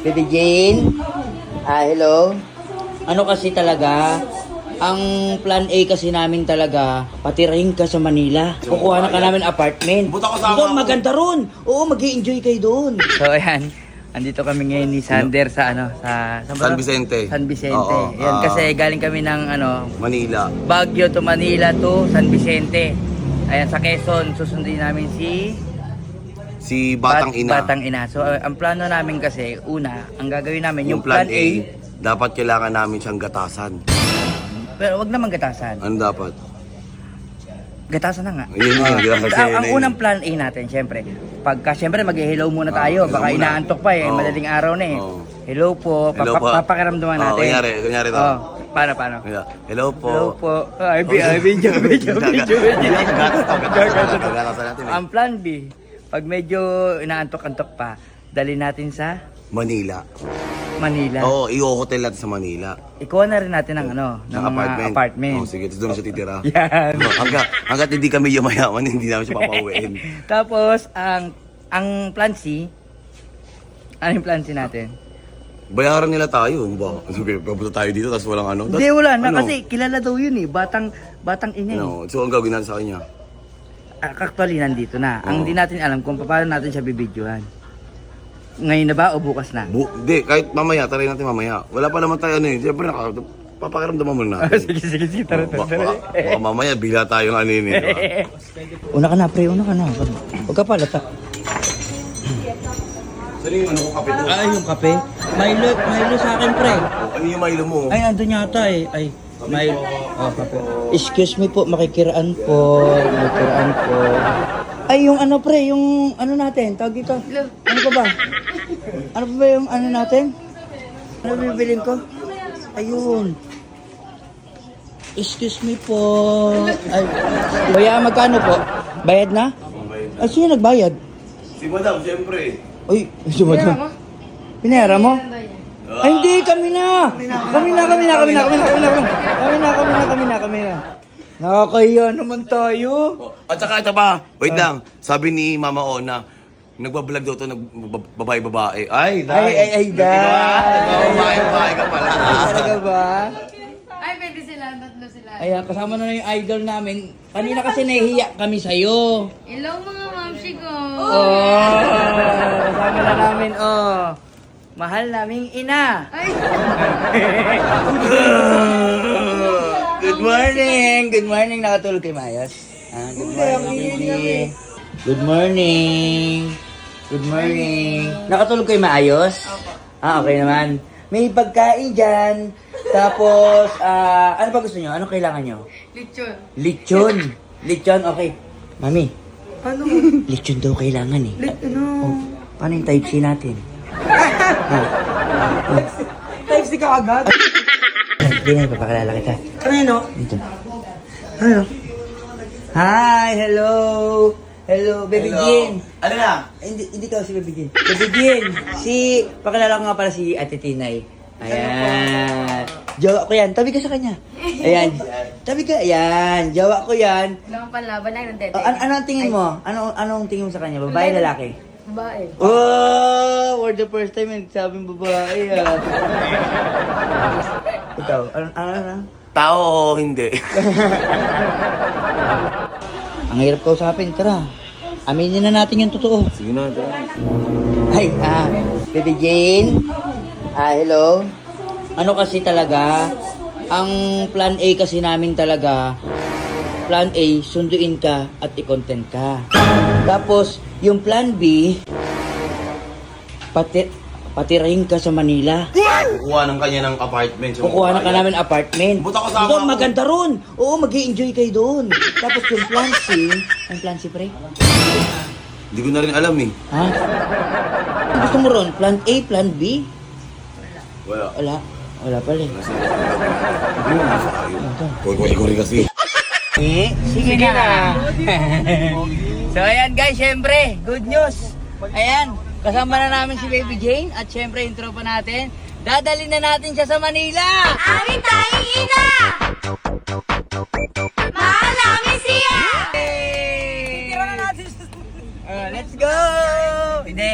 Baby Jane? Hello? Ano kasi talaga, ang plan A kasi namin talaga, patirahin ka sa Manila. Kukuha na ka namin apartment. Buta ko sama Doon, ako. maganda ron. Oo, mag-i-enjoy kayo doon. So, ayan. Andito kami ngayon ni Sander sa San Vicente. San Vicente. Oo, Yan, kasi galing kami ng Manila. Baguio to Manila to San Vicente. Ayan, sa Quezon, susundin namin Si Batang Ina. Batang Ina. So, ang plano namin kasi, una, ang gagawin namin, yung plan A, dapat kailangan namin siyang gatasan. pero wag naman gatasan. Ano dapat? Gatasan na nga. Yun, kasi ang unang plan A natin, syempre, pagka syempre mag-hello muna tayo, baka inaantok pa madaling araw na eh. Hello po, Hello po. papakiramdaman natin. Kunyari to. Paano? Hello po. Hello po. Video. Gatasan natin eh. Ang plan B, pag medyo inaantok-antok pa, dali natin sa Manila. Manila. Oo, i-hotel natin sa Manila. Ikuha na rin natin ng ng mga apartment. Sige, doon siya titira. Yan. Hanggat hindi kami yumayaman, hindi namin siya papauwiin. Tapos, ang plan C, ano yung plan C natin? Bayaran nila tayo. Ba? Papunta tayo dito, tapos walang ano. Hindi, wala na. Kasi kilala daw yun eh. Batang ina eh. So, ang gagawin natin sa kanya? Actually, nandito na. Ang di natin alam kung paano natin siya bibidyohan. Ngayon na ba o bukas na? Hindi, kahit mamaya, try natin mamaya. Wala pa naman tayo Siyempre, papakiramdaman muna natin. Sige, tara. Baka mamaya, bila tayong ano yun. Una ka na, pre. Huwag ka palata. Saan yung ano ko kape mo? Yung kape? Milo sa akin, pre. Ano yung Milo mo? Ay, andun yata eh. Milo. Kape. Excuse me po, makikiraan po. Ay, yung ano pre, yung ano natin, tawag dito. Ano pa ba? Ano pa ba yung ano natin? Ano bibilin ko? Ayun. Excuse me po. Ay, kaya magkano po? Bayad na? Ay, sino nagbayad? Si Madam, siyempre. Uy, si Madam. Pinera mo? Ay, hindi, kami na. Nakakaya naman tayo. At saka ito pa, wait lang. Sabi ni Mama Ona, nagbablog daw to, babae-babae. Ay, Ay, Babae ka pala. Talaga ba? Ay, pwede sila. Tatlo sila. Ayan, kasama na yung idol namin. Kanina kasi nahihiya kami sa'yo. Hello mga mamshi ko. Kasama na namin, mahal naming ina. Ay, Good morning. Nakatulog kay Mayos? Good morning, baby. Good morning. Nakatulog kay Maayos? Okay naman. May pagkain dyan. Tapos, ano pa gusto nyo? Ano kailangan nyo? lechon. Lechon, okay. Mami, Ano? lechon daw kailangan eh. Ano? Paano yung type C natin? Type C ka agad? Hindi na, ipapakilala kita. Kanino? Dito. Hello. Hi, hello. Hello, Baby Jean. Ano na? Hindi ka si Baby Jean. Baby Jean, pakilala ko nga pala si Ate Tinay. Ayan. Jawa ko yan. Tabi ka sa kanya. Ayan. Tabi ka. Ayan. Jawa ko yan. Wala kang panlaban lang ng dede. Anong tingin mo? Anong tingin mo sa kanya? Babae, lalaki? Babae. Oh, for the first time, nagsabing babae. Ikaw, ano? Tao o hindi? Ang hirap kausapin. Tara. Aminin na natin yung totoo. Sige na, tara. Hi, Baby Jane. Hello. Ano kasi talaga, ang plan A kasi namin talaga, plan A, sunduin ka at i-content ka. Tapos, yung plan B, patirahin ka sa Manila. Kukuha ng kanya ng apartment. Kukuha na ka namin apartment. Buta ko sama Doon, ako. maganda ron. Oo, mag-i-enjoy kayo doon. Tapos yung plan C, ang plan C, pre? Hindi ko na rin alam eh. Ha? Ang gusto mo ron? Plan A, plan B? Wala. Wala pala eh. Kuri kasi. Sige na. So ayan guys, syempre, good news. Ayan, kasama na namin si Baby Jane at syempre yung tropa natin. Dadalhin na natin siya sa Manila. Amin tayong ina! Mahal namin siya! Let's go! Hindi.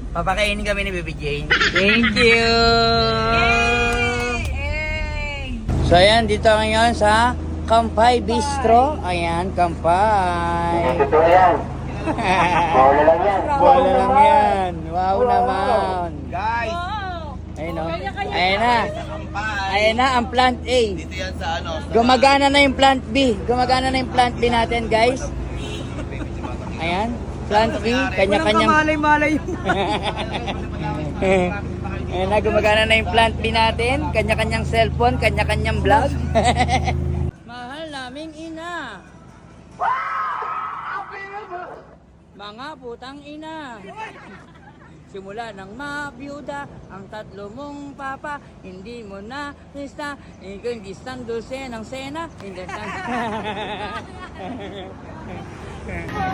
Papakainin kami ni Baby Jane. Thank you! So ayan, dito ngayon sa Kampay Bistro. Ayan, Kampay. Wala lang yan. Wow naman. Guys, Ayun o. Ayan na. Ayan na ang plant A. dito yan sa ano. Gumagana na yung plant B. Gumagana na yung plant B natin, guys. Ayan. Plant B. Kanya-kanyang... Malay-malay. Ayan na, gumagana na yung plant B natin. Kanya-kanyang cellphone, kanya-kanyang vlog. Mahal naming ina. Mga putang ina. Simula nang mabiyuda ang tatlo mong papa, hindi mo na lista, ikaw hindi stando ng sena, hindi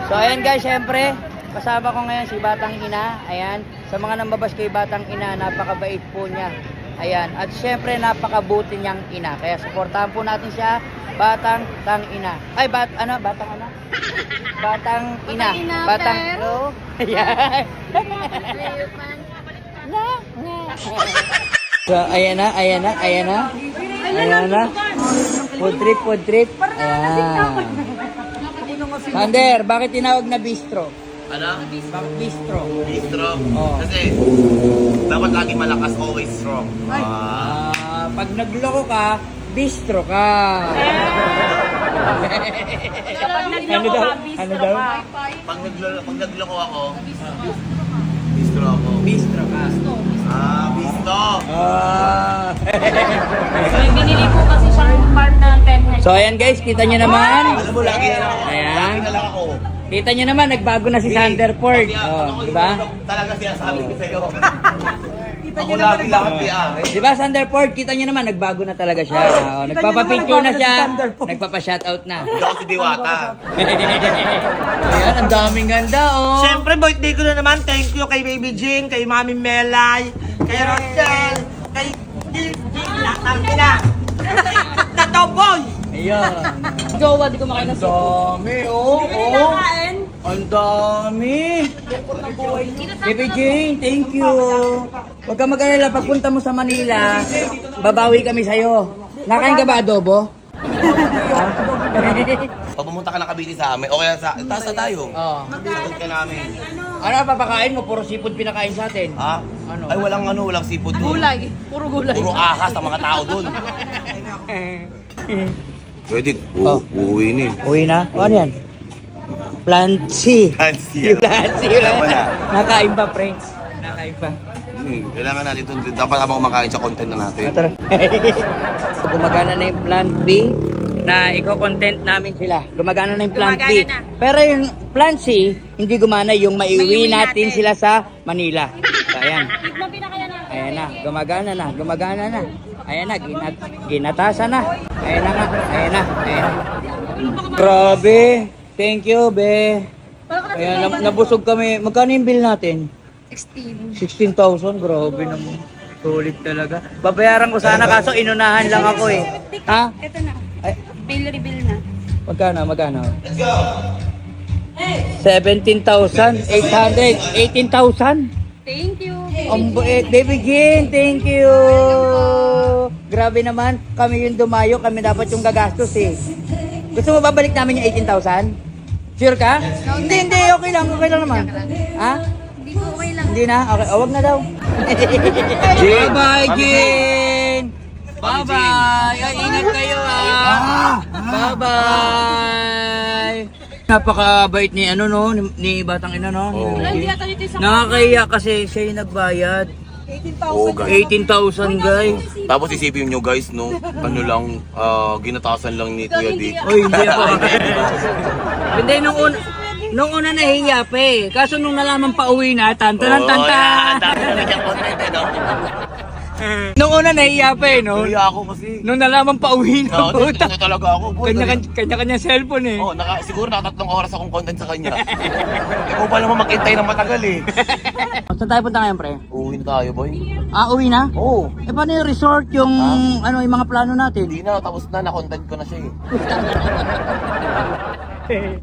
So ayan guys, syempre, kasama ko ngayon si Batang Ina. Ayan, sa mga nambabas kay Batang Ina, napakabait po niya. Ayan, at syempre napakabuti niyang ina. Kaya supportahan po natin siya, Batang Ina. Ay, Batang Ina. Batang Ina, Batang, Per. oh. Ayan. So, ayan na. Ayan na. Food trip. Ayan. Sander, bakit tinawag na bistro? Ano? Bakit bistro? Bistro. Oo. Kasi, dapat lagi malakas, always strong. Pag nagloko ka, bistro ka. Kapag Ano daw? Ano daw? Pag nagloko ako, bistro ako. Bistro ka. Bisto. May binili po kasi siyang farm na 10 hectares. So ayan guys, kita nyo naman. Alam mo, lagi na lang ako. Ayan. Lagi na lang ako. Kita nyo naman, nagbago na si Sanderford. Oh, di ba? Talaga siya sabi ko sa'yo. Ako lagi lahat niya. Di ba Sanderford, kita nyo naman, nagbago na talaga siya. Oh, nagpapapicture na siya, nagpapa-shoutout na. Hindi ako si Diwata. Ayan, ang daming ganda oh. Siyempre, birthday ko na naman. Thank you kay Baby Jane, kay Mami Melay, kay Rochelle, kay Latang Ina. Na to, boy! Ayan. Jowa, di ko makain ng dami oh. Ang dami. Baby Jane, thank you. Huwag ka mag-alala, pagpunta mo sa Manila, babawi kami sa'yo. Nakain ka ba adobo? Pag pumunta ka ng Cavite sa amin, o kaya sa... Taas na tayo. Oo. Sagot ka namin. Ano papakain mo? Puro seafood pinakain sa atin. Ha? Ano? Ay, walang seafood doon. Puro gulay. Puro ahas ang mga tao doon. Pwede. Oh. Uuwi ni. Uwi na? O, ano yan? Plant C. Fancy. Plant C. Alam mo na. Nakain pa, friends. Nakain pa. Kailangan natin doon. Dapat habang kumakain sa content na natin. Tara. Gumagana na yung Plant B na i-content namin sila. Gumagana na yung Plant B. Gumagana na. Pero yung Plant C, hindi gumana yung maiuwi natin sila sa Manila. So, ayan. Ayan na, gumagana na. Ayan na, ginatasan na. Ayan na. Grabe. Thank you, be. Ayan, nabusog kami. Magkano yung bill natin? 16,000. Grabe naman. Sulit talaga. Babayaran ko sana kaso inunahan lang ako eh. Ha? Ito na. Ay, Bill na. magkano? 17,800. 18,000. Thank you. Baby Jean, thank you. Grabe naman. Kami yung dumayo. Kami dapat yung gagastos eh. Gusto mo babalik namin yung 18,000? Sure ka? Hindi. Okay lang naman. Ha? Hindi po okay lang. Hindi na? Okay. Wag na daw. Bye-bye, Jean. Bye-bye. Ay, ingat kayo Bye-bye. Napakabait ni ni Batang Ina Oo. Nakakaya kasi siya yung nagbayad. Oo, guys. 18,000 guys. Tapos isipin nyo guys, no? Ano lang, ginatasan lang ni Kuya Dick. Oy, hindi ako. Hindi, nung una nahihiya pa eh. Kaso nung nalaman pa uwi na, tantanan. Dami na rin yung content eh, no? Nung una nahihiya pa eh, no? Kaya ako kasi. Nung nalaman pa uwi na, No, puta. dito talaga ako. Boy. Kanya-kanya cellphone eh. Oh, siguro na 3 oras akong content sa kanya. Ikaw pa naman mag-intay ng matagal eh. Saan tayo punta ngayon, pre? Uwi na tayo, boy. Uwi na? Oo. Eh, paano yung resort, yung yung mga plano natin? Hindi na, tapos na, na-content ko na siya eh.